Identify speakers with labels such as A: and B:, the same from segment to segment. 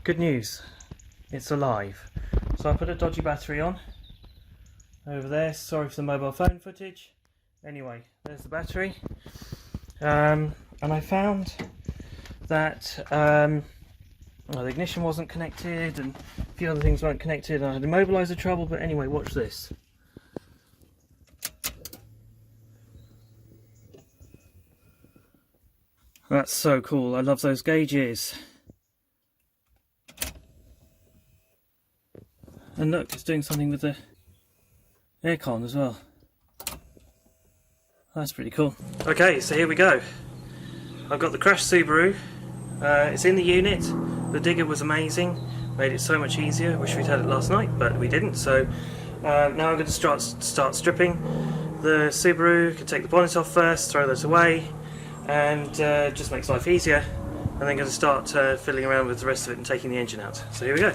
A: good news, it's alive. So I put a dodgy battery on over there. Sorry for the mobile phone footage. Anyway, there's the battery. And I found that well, the ignition wasn't connected and a few other things weren't connected. I had immobilizer trouble, but anyway, watch this. That's so cool. I love those gauges. And look, it's doing something with the aircon as well. That's pretty cool. Okay, so here we go. I've got the crashed Subaru. It's in the unit. The digger was amazing. Made it so much easier. Wish we'd had it last night, but we didn't. So now I'm going to start stripping the Subaru. Can take the bonnet off first, throw those away, and just makes life easier. And then going to start fiddling around with the rest of it and taking the engine out. So here we go.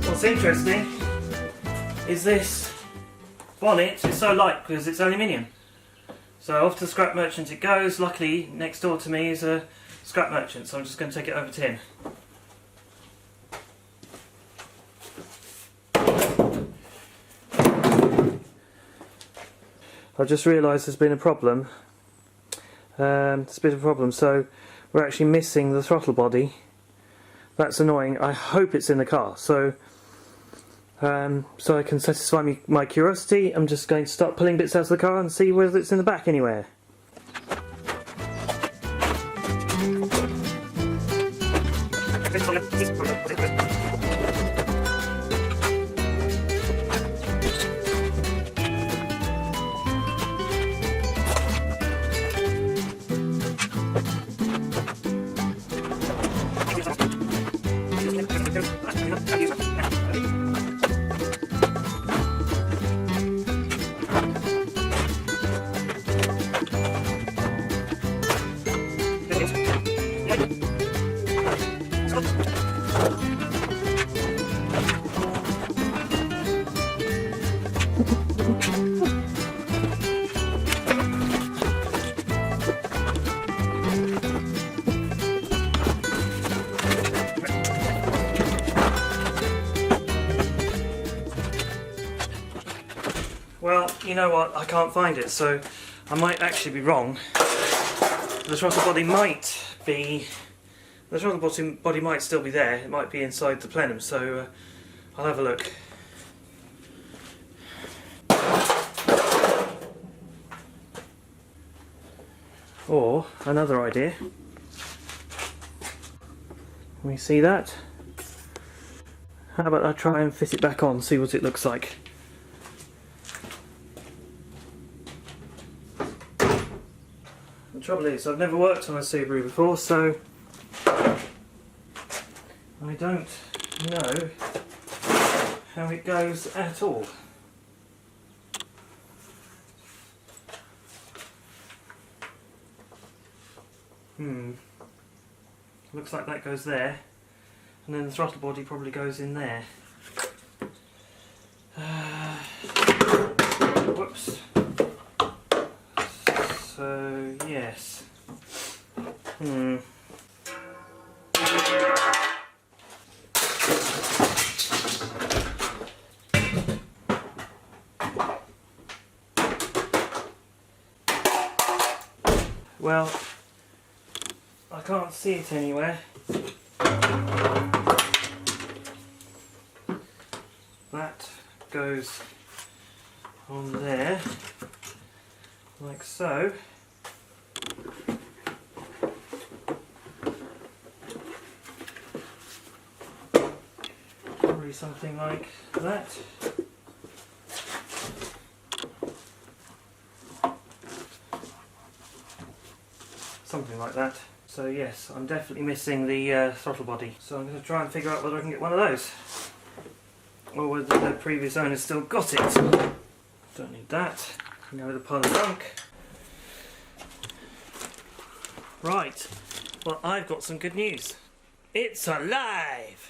A: What's interesting is this bonnet is so light because it's aluminium. So off to the scrap merchant it goes. Luckily next door to me is a scrap merchant, so I'm just going to take it over to him. I've just realised there's been a problem. There's a bit of a problem, so we're actually missing the throttle body. That's annoying. I hope it's in the car, so I can satisfy my curiosity. I'm just going to start pulling bits out of the car and see whether it's in the back anywhere. Well, you know what, I can't find it, so I might actually be wrong. The throttle body might be... The throttle body might still be there, it might be inside the plenum, so I'll have a look. Or, another idea. Can we see that? How about I try and fit it back on, see what it looks like. The trouble is, I've never worked on a Subaru before, so I don't know how it goes at all. Looks like that goes there, and then the throttle body probably goes in there. Whoops. So, yes. Well, I can't see it anywhere. That goes on there, like so. Probably something like that. Something like that. So yes, I'm definitely missing the throttle body. So I'm going to try and figure out whether I can get one of those. Or whether the previous owner still got it. Don't need that. Can go with a pile of junk. Right, well I've got some good news. It's alive!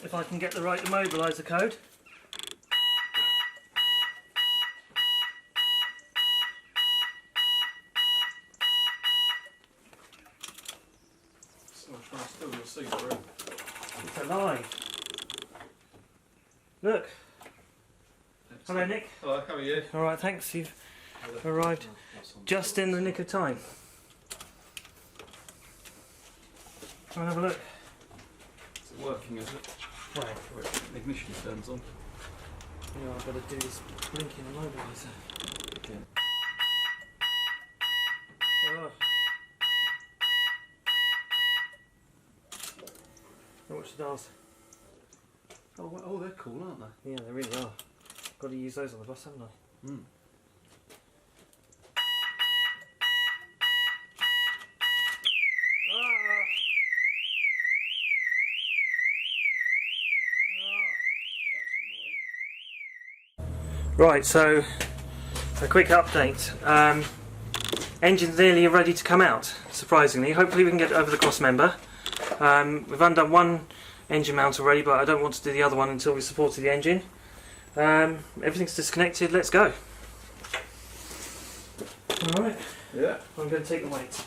A: If I can get the right immobiliser code. It's alive. Look. Hello Nick.
B: Hello, how are you?
A: Alright, thanks. You've arrived just in the nick of time. Come and have a look.
B: Is it working, is it?
A: Right.
B: The ignition turns on.
A: Yeah, I've got to do this blinking immobiliser.
B: Okay.
A: Oh. Watch the dials.
B: Oh, they're cool, aren't they?
A: Yeah, they really are. Got to use those on the bus, haven't I?
B: Mm.
A: Right, so a quick update. Engine's nearly ready to come out, surprisingly. Hopefully we can get it over the cross member. We've undone one engine mount already, but I don't want to do the other one until we supported the engine. Everything's disconnected, let's go. Alright,
B: Yeah.
A: I'm going to take the weight.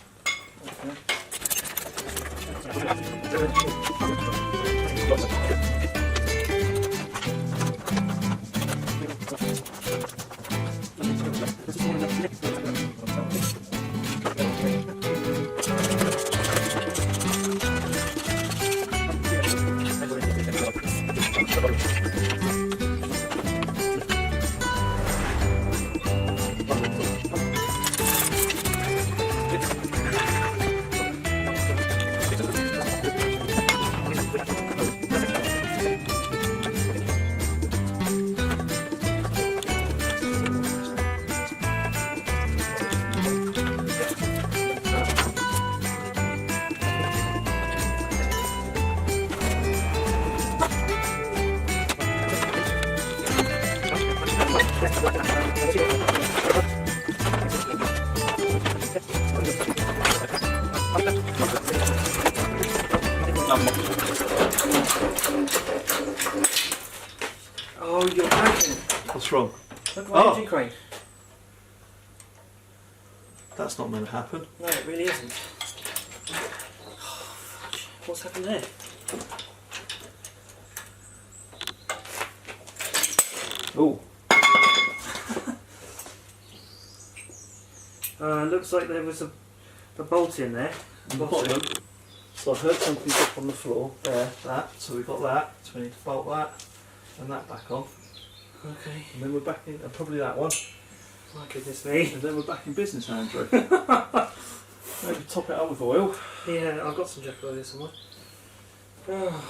A: Oh, you're joking.
B: What's wrong?
A: Look at my engine crane.
B: That's not meant to happen.
A: No, it really isn't. What's happened there?
B: Oh.
A: Looks like there was a bolt in there.
B: Bottom. So I heard something drop on the floor. There, that. So we've got that. So we need to bolt that and that back on.
A: Okay.
B: And then we're back in, and probably that one.
A: My goodness me.
B: And then we're back in business, Andrew. Maybe top it up with oil.
A: Yeah, I've got some jack oil here somewhere. Oh,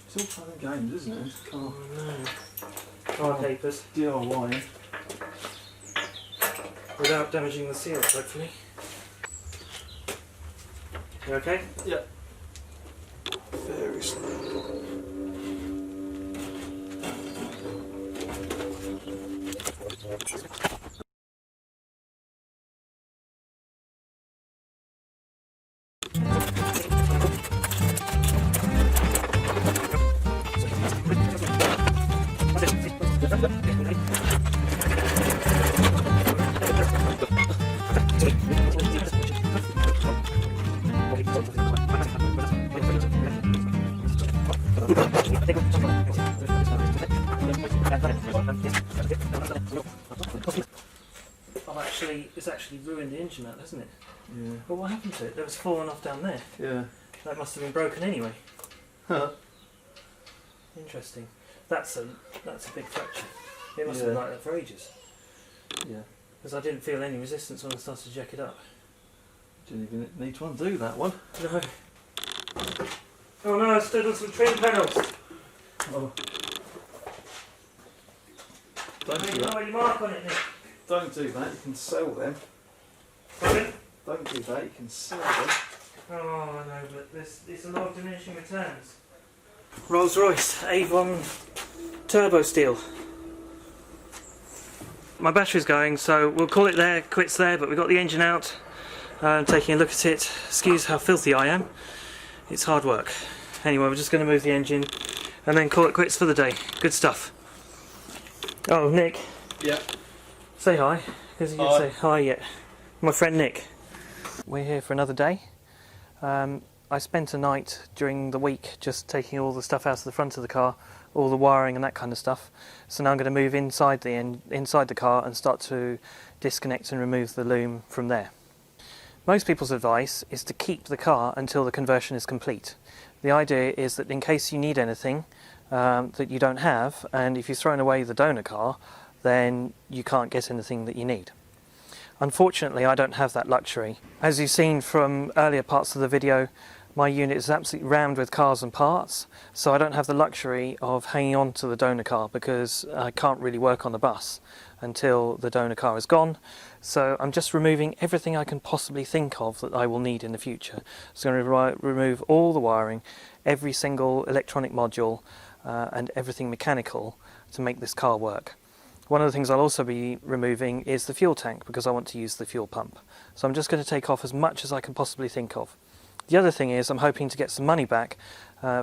B: It's all fun and games, isn't it? It's
A: no. Car capers.
B: DIY.
A: Without damaging the seals, hopefully. You okay?
B: Yeah. Very slow.
A: It's actually ruined the engine out, hasn't it?
B: Yeah.
A: But what happened to it? That was falling off down there.
B: Yeah.
A: That must have been broken anyway.
B: Huh.
A: Interesting. That's a big fracture. It must have been like that for ages.
B: Yeah.
A: Because I didn't feel any resistance when I started to jack it up.
B: Didn't even need to undo that one.
A: No. Oh no, I stood on some trim panels.
B: Oh. Don't
A: Make
B: do
A: an
B: that.
A: already mark on it, Nick.
B: Don't do that, you can sell them.
A: Pardon?
B: Don't do that, you can sell them.
A: Oh, I know, but it's a lot of diminishing returns. Rolls-Royce Avon Turbo Steel. My battery's going, so we'll call it there, quits there, but we've got the engine out. Taking a look at it. Excuse how filthy I am. It's hard work. Anyway, we're just going to move the engine and then call it quits for the day. Good stuff. Oh, Nick.
B: Yeah.
A: Say hi. Because you
B: Hi.
A: say hi yet. My friend Nick. We're here for another day. I spent a night during the week just taking all the stuff out of the front of the car, all the wiring and that kind of stuff. So now I'm going to move inside the car and start to disconnect and remove the loom from there. Most people's advice is to keep the car until the conversion is complete. The idea is that in case you need anything that you don't have, and if you've thrown away the donor car, then you can't get anything that you need. Unfortunately, I don't have that luxury. As you've seen from earlier parts of the video, my unit is absolutely rammed with cars and parts, so I don't have the luxury of hanging on to the donor car because I can't really work on the bus until the donor car is gone. So I'm just removing everything I can possibly think of that I will need in the future. So I'm going to remove all the wiring, every single electronic module and everything mechanical to make this car work. One of the things I'll also be removing is the fuel tank because I want to use the fuel pump. So I'm just going to take off as much as I can possibly think of. The other thing is I'm hoping to get some money back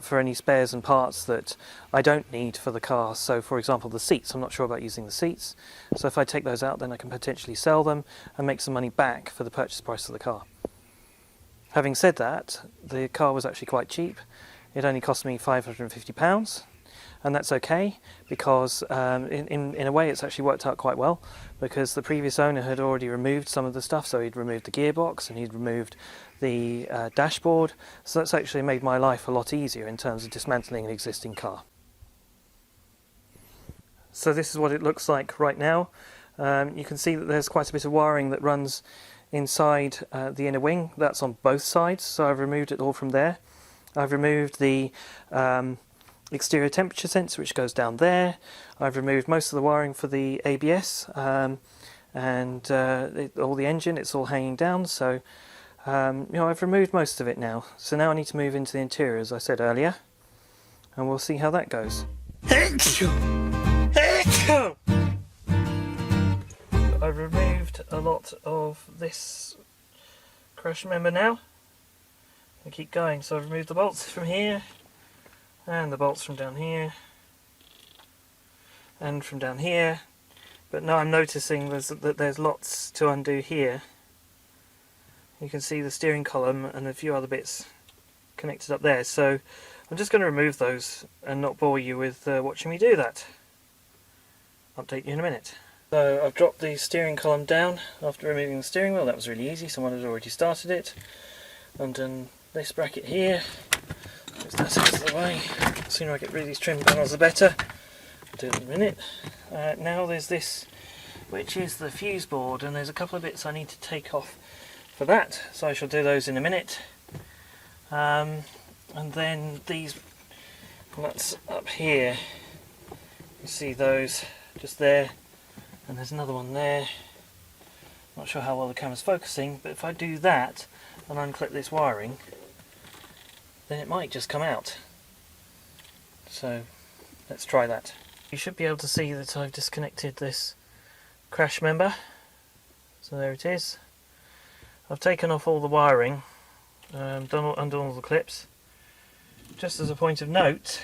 A: for any spares and parts that I don't need for the car. So for example the seats, I'm not sure about using the seats. So if I take those out then I can potentially sell them and make some money back for the purchase price of the car. Having said that, the car was actually quite cheap. It only cost me £550. And that's okay because in a way it's actually worked out quite well because the previous owner had already removed some of the stuff, so he'd removed the gearbox and he'd removed the dashboard, so that's actually made my life a lot easier in terms of dismantling an existing car. So this is what it looks like right now. You can see that there's quite a bit of wiring that runs inside the inner wing. That's on both sides, so I've removed it all from there. I've removed the exterior temperature sensor which goes down there. I've removed most of the wiring for the ABS and all the engine, it's all hanging down, so you know, I've removed most of it now. So now I need to move into the interior as I said earlier and we'll see how that goes. I've removed a lot of this crash member now. I keep going, so I've removed the bolts from here and the bolts from down here and from down here, but now I'm noticing that there's lots to undo here. You can see the steering column and a few other bits connected up there, so I'm just going to remove those and not bore you with watching me do that. Update you in a minute. So I've dropped the steering column down after removing the steering wheel. That was really easy, someone had already started it. Undone this bracket here. That's out of the way. The sooner I get rid of these trim panels the better. I'll do it in a minute. Now there's this, which is the fuse board, and there's a couple of bits I need to take off for that, so I shall do those in a minute. And then these nuts up here, you see those just there, and there's another one there. Not sure how well the camera's focusing, but if I do that and unclip this wiring, then it might just come out. So let's try that. You should be able to see that I've disconnected this crash member. So there it is. I've taken off all the wiring, undone all the clips. Just as a point of note,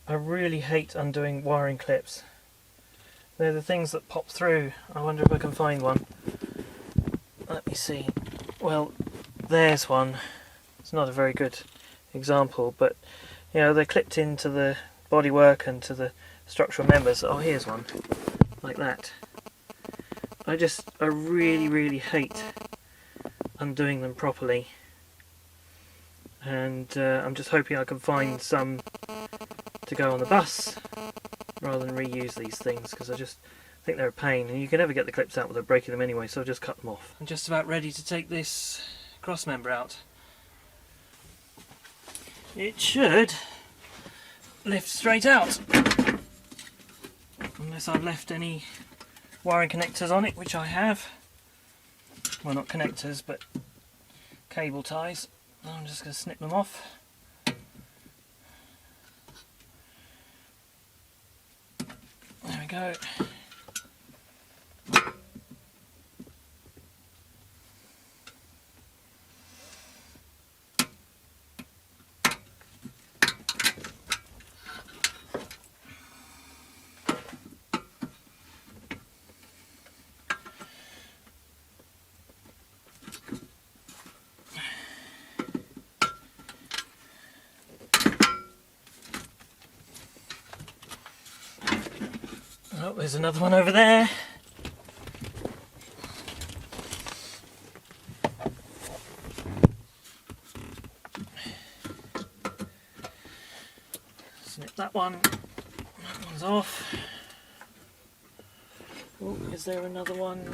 A: I really hate undoing wiring clips. They're the things that pop through. I wonder if I can find one. Let me see. Well, there's one. It's not a very good example, but you know, they're clipped into the bodywork and to the structural members. Oh, here's one, like that. I really hate undoing them properly, and I'm just hoping I can find some to go on the bus rather than reuse these things, because I just think they're a pain, and you can never get the clips out without breaking them anyway, so I'll just cut them off. I'm just about ready to take this cross member out. It should lift straight out, unless I've left any wiring connectors on it, which I have. Well, not connectors, but cable ties. I'm just going to snip them off. There we go. Oh, there's another one over there. Snip that one. That one's off. Oh, is there another one?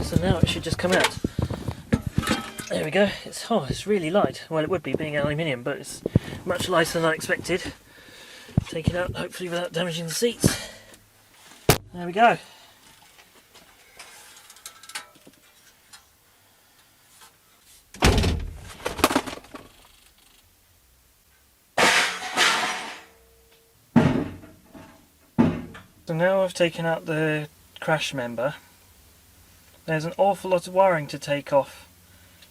A: So now it should just come out. There we go. It's really light. Well, it would be being aluminium, but it's much lighter than I expected. Take it out, hopefully without damaging the seats. There we go. So now I've taken out the crash member. There's an awful lot of wiring to take off.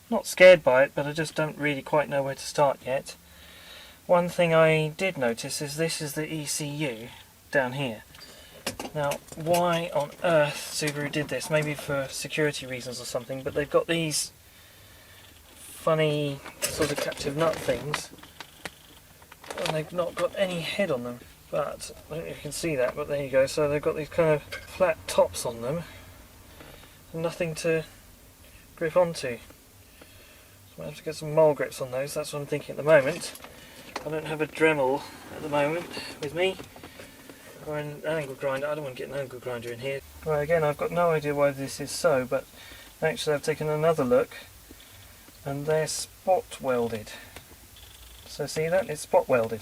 A: Not scared by it, but I just don't really quite know where to start yet. One thing I did notice is this is the ECU down here. Now, why on earth Subaru did this? Maybe for security reasons or something, but they've got these funny sort of captive nut things, and they've not got any head on them. But I don't know if you can see that, but there you go. So they've got these kind of flat tops on them. Nothing to grip onto. So I have to get some mole grips on those. That's what I'm thinking at the moment. I don't have a Dremel at the moment with me, or an angle grinder. I don't want to get an angle grinder in here. Well, again, I've got no idea why this is so, but actually I've taken another look and they're spot welded. So see that? It's spot welded.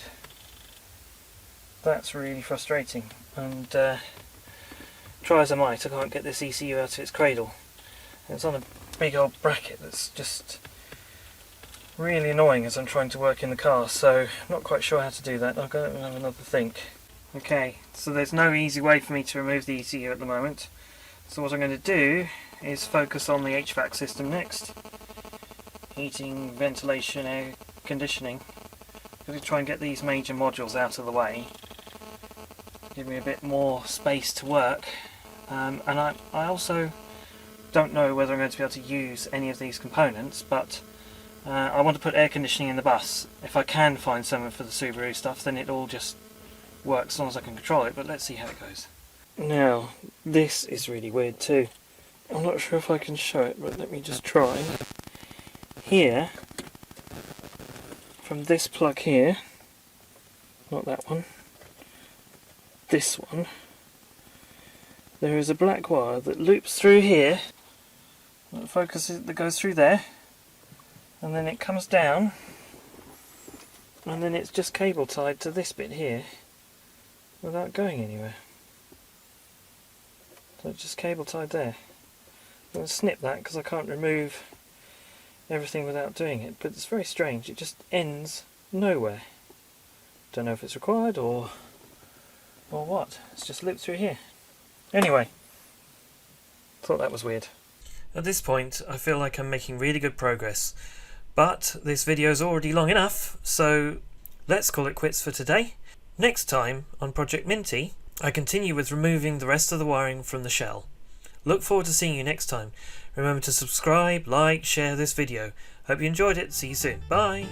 A: That's really frustrating, and try as I might, I can't get this ECU out of its cradle. It's on a big old bracket that's just really annoying as I'm trying to work in the car, so I'm not quite sure how to do that. I'll go and have another think. Okay, so there's no easy way for me to remove the ECU at the moment. So what I'm going to do is focus on the HVAC system next. Heating, ventilation, air conditioning. I'm going to try and get these major modules out of the way. Give me a bit more space to work. And I also don't know whether I'm going to be able to use any of these components, but I want to put air conditioning in the bus. If I can find something for the Subaru stuff, then it all just works as long as I can control it, but let's see how it goes. Now, this is really weird too. I'm not sure if I can show it, but let me just try. Here, from this plug here, not that one, this one, there is a black wire that loops through here, that focuses, that goes through there, and then it comes down, and then it's just cable tied to this bit here without going anywhere. So it's just cable tied there. I'm going to snip that because I can't remove everything without doing it, but it's very strange, it just ends nowhere. Don't know if it's required or what, it's just looped through here. Anyway, thought that was weird. At this point I feel like I'm making really good progress, but this video is already long enough, so let's call it quits for today. Next time on Project Minty, I continue with removing the rest of the wiring from the shell. Look forward to seeing you next time. Remember to subscribe, like, share this video. Hope you enjoyed it. See you soon. Bye!